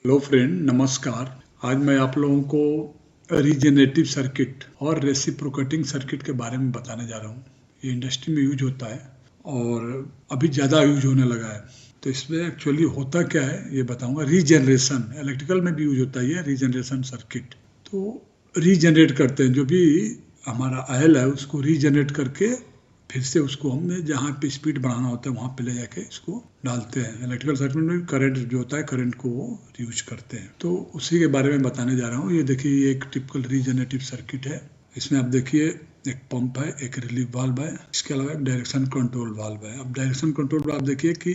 Hello friend, नमस्कार। आज मैं आप लोगों को रीजेनरेटिव सर्किट और रेसिप्रोकेटिंग सर्किट के बारे में बताने जा रहा हूँ। ये इंडस्ट्री में यूज होता है और अभी ज़्यादा यूज होने लगा है। तो इसमें एक्चुअली होता क्या है ये बताऊंगा। रीजनरेशन इलेक्ट्रिकल में भी यूज होता है, ये रीजनरेशन सर्किट। तो रीजनरेट करते हैं, जो भी हमारा आयल है उसको रीजनरेट करके फिर से उसको हमने जहाँ पे स्पीड बढ़ाना होता है वहाँ पे ले जाके इसको डालते हैं। इलेक्ट्रिकल सर्किट में करंट जो होता है, करंट को वो यूज करते हैं। तो उसी के बारे में बताने जा रहा हूँ। ये देखिए, ये एक टिपिकल रीजनरेटिव सर्किट है। इसमें आप देखिए एक पंप है, एक रिलीफ वाल्व है, इसके अलावा एक डायरेक्शन कंट्रोल वाल्व है। अब डायरेक्शन कंट्रोल वाल्व देखिए कि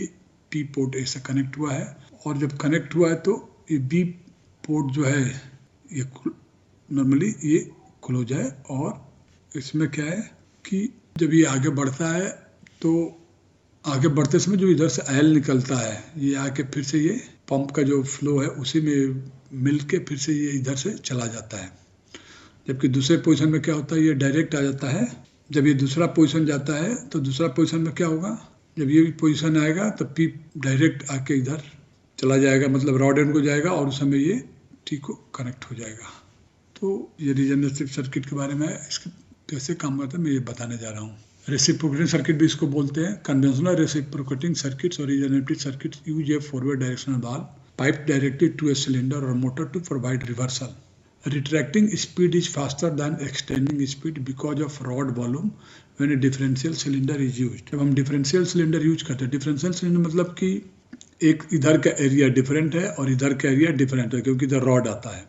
पी पोर्ट ए से कनेक्ट हुआ है, और जब कनेक्ट हुआ है तो ये बी पोर्ट जो है ये नॉर्मली ये क्लोज है। और इसमें क्या है कि जब ये आगे बढ़ता है तो आगे बढ़ते समय जो इधर से आयल निकलता है ये आके फिर से ये पंप का जो फ्लो है उसी में मिल के फिर से ये इधर से चला जाता है। जबकि दूसरे पोजीशन में क्या होता है, ये डायरेक्ट आ जाता है। जब ये दूसरा पोजीशन जाता है तो दूसरा पोजीशन में क्या होगा, जब ये पोजीशन आएगा तो पी डायरेक्ट आके इधर चला जाएगा, मतलब रॉड एंड को जाएगा और उस समय ये टी को कनेक्ट हो जाएगा। तो ये रीजनरेटिव सर्किट के बारे में इसके कैसे काम करता है मैं ये बताने जा रहा हूँ। रेसिप्रोकेटिंग सर्किट भी इसको बोलते हैं। कन्वेंशनल रेसिप्रोकेटिंग सर्किट्स और regenerative circuits use a forward directional valve pipe directed to a cylinder और motor to provide reversal. Retracting speed is faster than extending speed because of rod volume when a differential cylinder is used। जब हम differential cylinder use करते हैं, differential cylinder मतलब कि एक इधर का एरिया डिफरेंट है और इधर का एरिया डिफरेंट है, क्योंकि इधर रॉड आता है।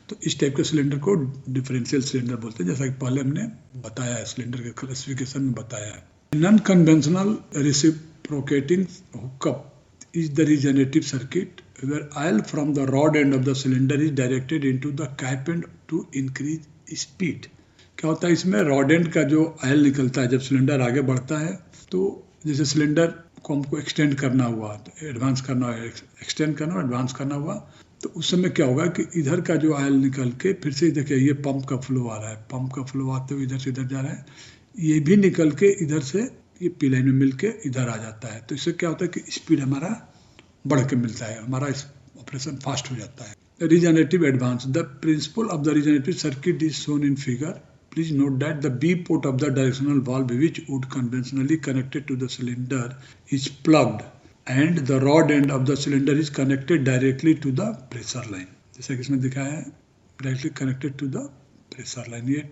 तो इस टाइप के सिलेंडर को डिफरेंशियल सिलेंडर बोलते हैं, जैसा कि पहले हमने बताया है, सिलेंडर के क्लासिफिकेशन में बताया है। Non conventional reciprocating hookup is the regenerative circuit where oil from the rod end of the cylinder is directed into the cap end to increase speed। क्या होता है इसमें, रॉड एंड का जो ऑयल निकलता है जब सिलेंडर आगे बढ़ता है, तो जैसे सिलेंडर को हमको एक्सटेंड करना हुआ, तो एडवांस करना हुआ, एक्सटेंड करना एडवांस करना हुआ, तो उस समय क्या होगा कि इधर का जो ऑयल निकल के फिर से देखिए ये पंप का फ्लो आ रहा है, पंप का फ्लो आते हुए इधर से इधर जा रहा है, ये भी निकल के इधर से ये पी लाइन में मिल के इधर आ जाता है। तो इससे क्या होता है कि स्पीड हमारा बढ़ के मिलता है, हमारा ऑपरेशन फास्ट हो जाता है। Regenerative advance, the principle of the regenerative circuit is shown in figure. Please note that the B port of the directional valve which would conventionally connected to the cylinder is plugged and the rod end of the cylinder is connected directly to the pressure line. जैसा कि इसमें दिखाया है, directly connected to the pressure line. ये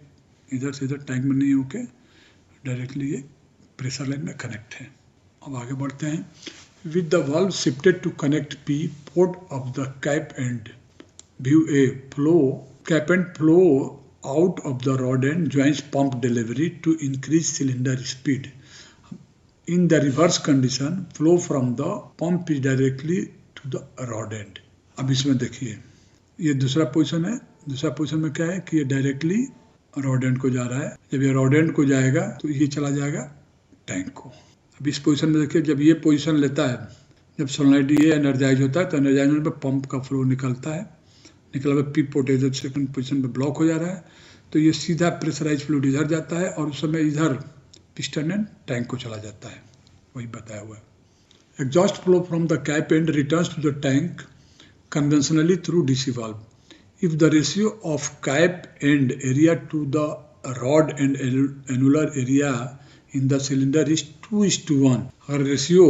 इधर से इधर tank में नहीं होके डायरेक्टली ये प्रेशर लाइन में कनेक्ट है। अब आगे बढ़ते हैं। With the valve shifted to connect P port of the cap end, view A flow cap end flow out of the rod end joins pump delivery to increase cylinder speed। In the reverse condition, flow from the pump is directly to the rod end। अब इसमें देखिए ये दूसरा position है। दूसरा position में क्या है कि ये डायरेक्टली रॉड एंड को जा रहा है। जब ये रॉड एंड को जाएगा तो ये चला जाएगा टैंक को। अब इस पोजीशन में देखिए, जब ये पोजीशन लेता है, जब सोलेनोइड ये एनर्जाइज होता है तो एनर्जाइज होने पर पंप का फ्लो निकलता है, निकला हुआ पी पोटेंशियल सेकंड पोजीशन पे ब्लॉक हो जा रहा है, तो ये सीधा प्रेशराइज फ्लूइड इधर जाता है और उस समय इधर पिस्टन एंड टैंक को चला जाता है, वही बताया हुआ है। Exhaust flow from the cap end returns to the tank conventionally through DC valve. If the ratio of cap end area to the rod end annular area in the cylinder is 2:1। अगर ratio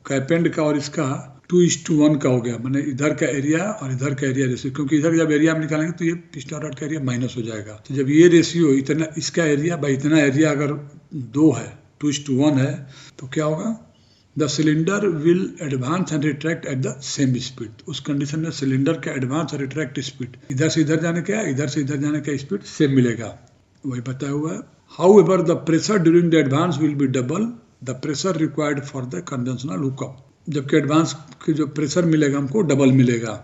cap and का और इसका 2:1 का हो गया, मैंने इधर का एरिया और इधर का एरिया रेशियो, क्योंकि इधर जब एरिया में निकालेंगे तो ये पिस्टन रॉड का एरिया माइनस हो जाएगा। तो जब ये रेशियो इतना, इसका एरिया बाई इतना एरिया अगर 2 है, 2:1 है, तो क्या होगा, the cylinder will advance and retract at the same speed. उस कंडीशन में सिलेंडर का एडवांस और रिट्रैक्ट स्पीड, इधर से इधर जाने का, इधर से इधर जाने का स्पीड सेम मिलेगा, वही बताया हुआ है। However, the pressure during the advance will be double the pressure required for the conventional hookup। जबकि एडवांस के जो प्रेशर मिलेगा हमको डबल मिलेगा।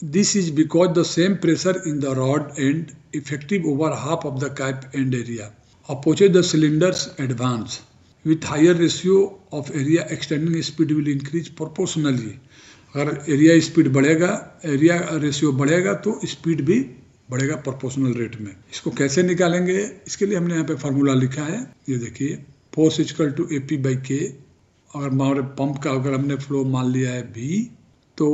This is because the same pressure in the rod end effective over half of the cap end area opposes the cylinder's advance। With higher ratio of area extending speed will increase proportionally। अगर area speed बढ़ेगा, area ratio बढ़ेगा तो speed भी बढ़ेगा proportional rate में। इसको कैसे निकालेंगे, इसके लिए हमने यहाँ पे फार्मूला लिखा है, ये देखिए, फोर्स इक्वल टू AP/K। अगर हमारे पंप का अगर हमने फ्लो मान लिया है V तो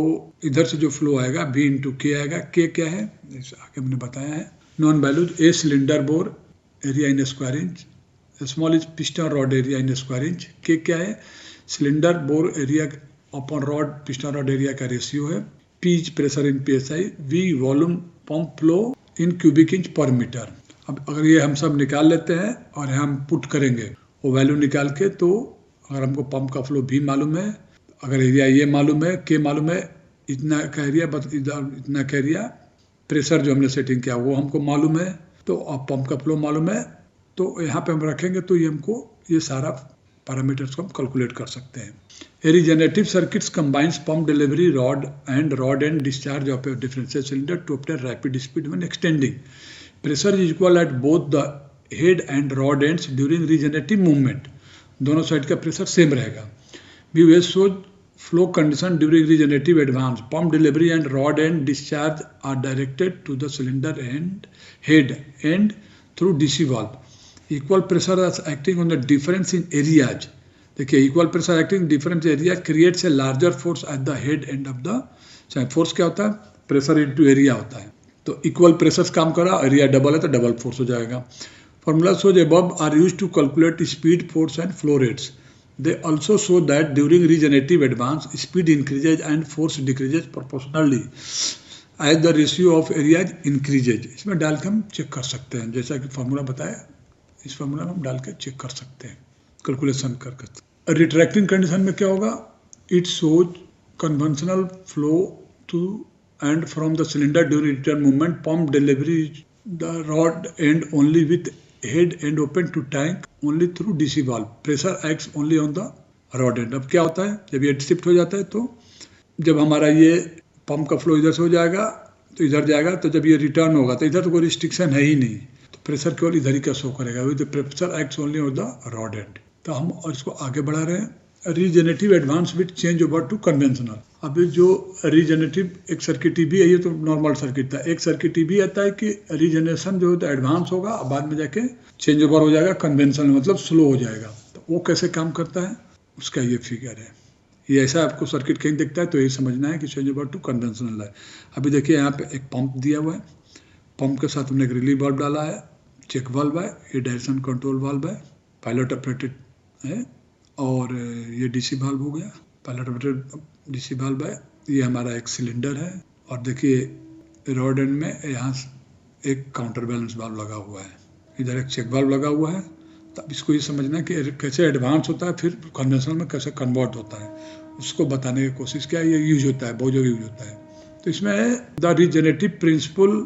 इधर से जो फ्लो आएगा V इंटू के आएगा। के क्या है, आगे हमने बताया है, non values. A cylinder bore area in square inch, small is piston rod area in square inch. के क्या है, cylinder bore area upon rod piston rod area का रेशियो है। P is pressure in PSI, V volume pump flow in cubic inch पर metre. अब अगर ये हम सब निकाल लेते हैं और हम पुट करेंगे वो वैल्यू निकाल के, तो अगर हमको पंप का फ्लो भी मालूम है, अगर एरिया ये मालूम है, के मालूम है, इतना का एरिया इतना का एरिया, प्रेशर जो हमने सेटिंग किया वो हमको मालूम है, तो अब पंप का फ्लो मालूम है, तो यहाँ पे हम रखेंगे तो ये हमको ये सारा पैरामीटर्स को हम कैलकुलेट कर सकते हैं। A regenerative circuits combines pump delivery rod and discharge of a differential cylinder to obtain rapid speed when extending. Pressure is equal at both the head and rod ends during regenerative movement. दोनों side का pressure same रहेगा। We will show flow condition during regenerative advance. Pump delivery and rod end discharge are directed to the cylinder and head end through DC valve. Equal pressure is acting on the difference in areas. देखिए, equal pressure acting difference area creates a larger force at the head and of the force. क्या होता है, pressure into area होता है। तो equal pressure काम करा, area double है तो डबल फोर्स हो जाएगा। Formula shows above are used to calculate speed, force and flow rates. They also show that during regenerative advance speed increases and force decreases proportionally as the ratio of areas increases. इसमें डाल के हम check कर सकते हैं, जैसा कि formula बताया, इस फार्मूला में हम डाल के चेक कर सकते हैं, कैलकुलेशन करके। रिट्रैक्टिंग कंडीशन में क्या होगा, it shows conventional flow to and from the cylinder during return movement, pump delivery the rod end only with head end open to tank only through DC valve, pressure acts only on the rod end. अब क्या होता है, जब ये shift हो जाता है तो जब हमारा ये पंप का फ्लो इधर से हो जाएगा तो इधर जाएगा, तो जब ये रिटर्न होगा तो इधर तो कोई रिस्ट्रिक्शन है ही नहीं, तो प्रेशर केवल इधर ही का शो करेगा, with pressure acts only on the rod end. तो हम और इसको आगे बढ़ा रहे हैं। Regenerative advance with change over to conventional. अभी जो रीजनरेटिव एक सर्किट भी है, ये तो नॉर्मल सर्किट था, एक सर्किट भी आता है कि रीजनरेशन जो होता है एडवांस होगा, बाद में जाके चेंज ओवर हो जाएगा कन्वेंशनल, मतलब स्लो हो जाएगा। तो वो कैसे काम करता है उसका ये फिगर है। ये ऐसा आपको सर्किट कहीं दिखता है तो यही समझना है कि चेंज ओवर टू कन्वेंशनल है। अभी देखिए यहाँ पे एक पंप दिया हुआ है, पंप के साथ हमने एक रिलीव वाल्व डाला है, चेक वाल्व है, ये डायरेक्शन कंट्रोल वाल्व है, पायलट ऑपरेटेड है, और ये DC वाल्व हो गया, पायलट ऑपरेटेड DC वाल्व है। ये हमारा एक सिलेंडर है, और देखिए रॉड एंड में यहाँ एक काउंटर बैलेंस वाल्व लगा हुआ है, इधर एक चेक वाल्व लगा हुआ है। तब इसको ये समझना है कि कैसे एडवांस होता है, फिर कन्वेंशनल में कैसे कन्वर्ट होता है, उसको बताने की कोशिश किया। ये यूज होता है, बहुत जगह यूज होता है। तो इसमें the regenerative principle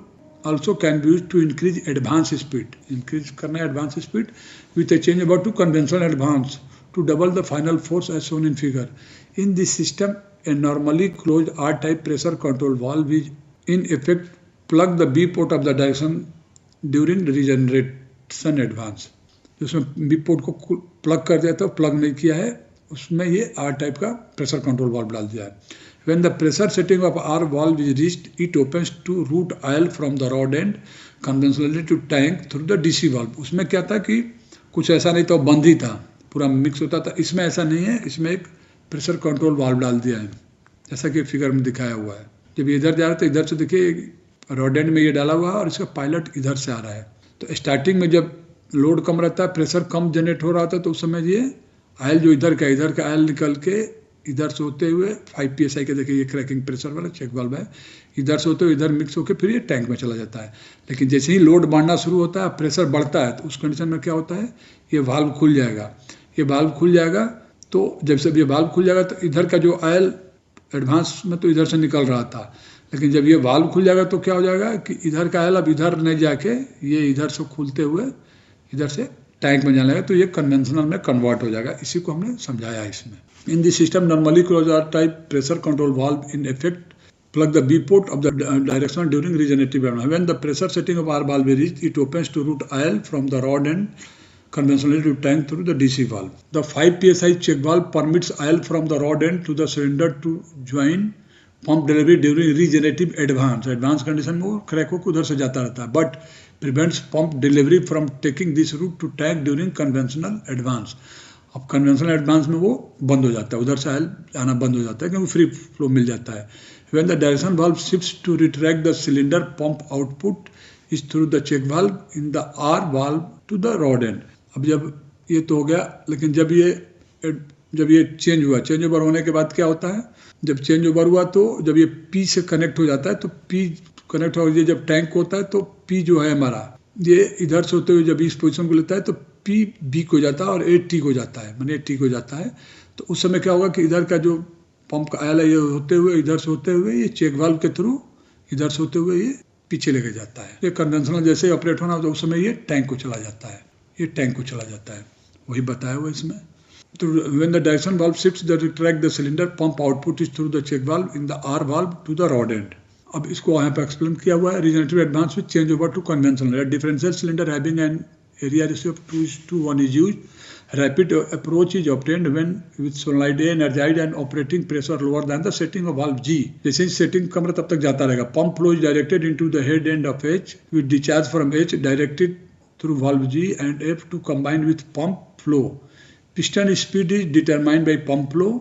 also can be used to increase advance speed, increase करना है advance speed with a change over to conventional advance to double the final force as shown in figure. In this system, a normally closed R-type pressure control valve is in effect plug the B port of the direction during regeneration advance. जिसमें B port को plug कर दिया था, plug नहीं किया है, उसमें ये R-type का pressure control valve डाल दिया है। When the pressure setting of R valve is reached, it opens to route aisle from the rod end conventionally to tank through the DC valve. उसमें क्या था कि कुछ ऐसा नहीं था, बंद ही था, पूरा मिक्स होता था। इसमें ऐसा नहीं है, इसमें एक प्रेशर कंट्रोल वाल्व डाल दिया है, जैसा कि फिगर में दिखाया हुआ है। जब ये इधर जा रहा है तो इधर से देखिए रॉड एंड में ये डाला हुआ है और इसका पायलट इधर से आ रहा है। तो स्टार्टिंग में जब लोड कम रहता है, प्रेशर कम जनरेट हो रहा था, तो उस समय ये आयल जो इधर का आयल निकल के इधर से होते हुए 5 PSI के देखिए ये क्रैकिंग प्रेशर वाला चेक वाल्व है, इधर से होते हुए इधर मिक्स होकर फिर ये टैंक में चला जाता है। लेकिन जैसे ही लोड बढ़ना शुरू होता है, प्रेशर बढ़ता है, तो उस कंडीशन में क्या होता है, ये वाल्व खुल जाएगा। ये वाल्व खुल जाएगा तो जब से ये वाल्व खुल जाएगा तो इधर का जो आयल एडवांस में तो इधर से निकल रहा था, लेकिन जब ये वाल्व खुल जाएगा तो क्या हो जाएगा कि इधर का आयल अब इधर नहीं जाके ये इधर से खुलते हुए इधर से टैंक में जाने लगेगा, तो ये कन्वेंशनल में कन्वर्ट हो जाएगा। इसी को हमने समझाया इसमें। In this system, normally closed R-type pressure control valve in effect plug the B port of the direction during regenerative advance. When the pressure setting of R valve is reached, it opens to route aisle from the rod end conventionally to tank through the DC valve. The 5 PSI check valve permits aisle from the rod end to the cylinder to join pump delivery during regenerative advance. Advance condition में वो crack होकर उधर से जाता रहता है, but prevents pump delivery from taking this route to tank during conventional advance. अब conventional advance में वो बंद हो जाता है, उधर से ऑयल आना बंद हो जाता है क्योंकि फ्री फ्लो मिल जाता है। When the direction valve shifts to retract the cylinder, pump output is through the check valve in the R valve to the rod end. अब जब ये तो हो गया, लेकिन जब ये चेंज हुआ, चेंज ओवर होने के बाद क्या होता है, जब चेंज ओवर हुआ तो जब ये पी से कनेक्ट हो जाता है तो पी कनेक्ट हो, ये जब टैंक होता है तो पी जो है हमारा ये इधर से होते हुए जब इस पोजीशन को लेता है तो पी वीक हो जाता है और ए ठीक हो जाता है, माने ठीक हो जाता है। तो उस समय क्या होगा कि इधर का जो पंप का आयल है ये होते हुए इधर से होते हुए ये चेक वाल्व के थ्रू इधर से होते हुए ये पीछे लेके जाता है। ये कन्वेंशनल जैसे ऑपरेट होना तो उस समय ये टैंक को चला जाता है, ये टैंक को चला जाता है, वही बताया हुआ इसमें। तो when the direction valve shifts the retract the cylinder, pump output is through the check valve in the R valve to the rod end. अब इसको यहाँ पे एक्सप्लेन किया हुआ है, regenerative advance with change over to conventional. Differential cylinder having an area ratio of 2:1 is used. Rapid approach is obtained when with solenoid A energized and operating pressure lower than the setting of valve G. जैसे ही setting कम रहे तब तक जाता रहेगा। Pump flow is directed into the head end of H with discharge from H directed through valve G and F to combine with pump flow. Piston speed is determined by pump flow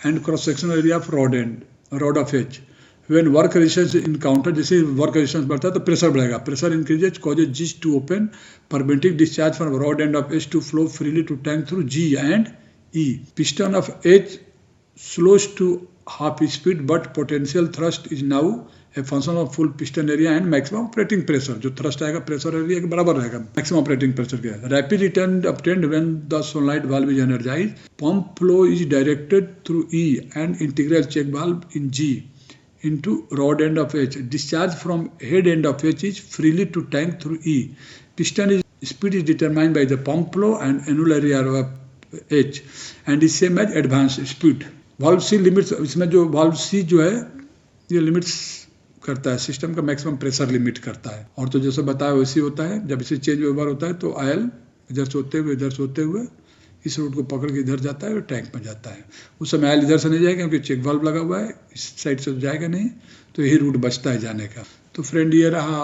and cross sectional area of rod of H. When work resistance encounter, जैसे work resistance बढ़ता है तो pressure बढ़ेगा, pressure increases causes G to open, permitting discharge from rod end of H to flow freely to tank through G and E. Piston of H slows to half speed but potential thrust is now a function of full piston area and maximum operating pressure. जो thrust आएगा pressure area के बराबर रहेगा, maximum operating pressure क्या है। Rapid return obtained when the solenoid valve is energized. Pump flow is directed through E and integral check valve in G into rod end of H. Discharge from head end of H is freely to tank through E. Piston speed is determined by the pump flow and annular area of H and is same as advanced speed. Valve C limits, इसमें जो valve C जो है ये limits करता है, system का maximum pressure limit करता है। और तो जैसे बताया वैसे होता है, जब इसे चेंज ओवर होता है तो आयल इधर से होते हुए इस रूट को पकड़ के इधर जाता है और टैंक में जाता है। उस समय आयल इधर से नहीं जाएगा क्योंकि चेक वाल्व लगा हुआ है, इस साइड से जाएगा नहीं, तो यही रूट बचता है जाने का। तो फ्रेंड ये रहा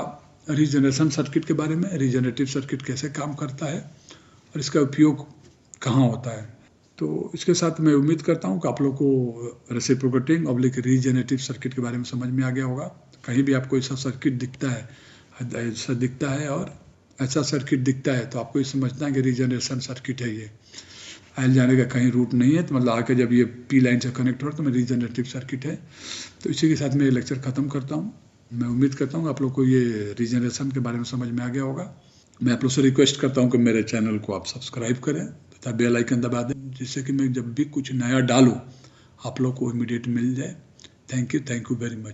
रीजनरेशन सर्किट के बारे में, रीजनरेटिव सर्किट कैसे काम करता है और इसका उपयोग कहाँ होता है। तो इसके साथ मैं उम्मीद करता हूँ कि आप लोग को रेसिप्रोकेटिंग ऑब्लिक रीजनरेटिव सर्किट के बारे में समझ में आ गया होगा। कहीं भी आपको ऐसा सर्किट दिखता है और ऐसा सर्किट दिखता है तो आपको ये समझना है कि रीजनरेशन सर्किट है। ये आयल जाने का कहीं रूट नहीं है, तो मतलब आके जब ये पी लाइन से कनेक्ट हो तो मैं रीजनरेटिव सर्किट है। तो इसी के साथ मैं ये लेक्चर ख़त्म करता हूँ। मैं उम्मीद करता हूँ आप लोग को ये रीजनरेशन के बारे में समझ में आ गया होगा। मैं आप लोग से रिक्वेस्ट करता हूँ कि मेरे चैनल को आप सब्सक्राइब करें तथा बेल आइकन दबा दें, जिससे कि मैं जब भी कुछ नया डालूँ आप लोग को इमीडिएट मिल जाए। Thank you very much.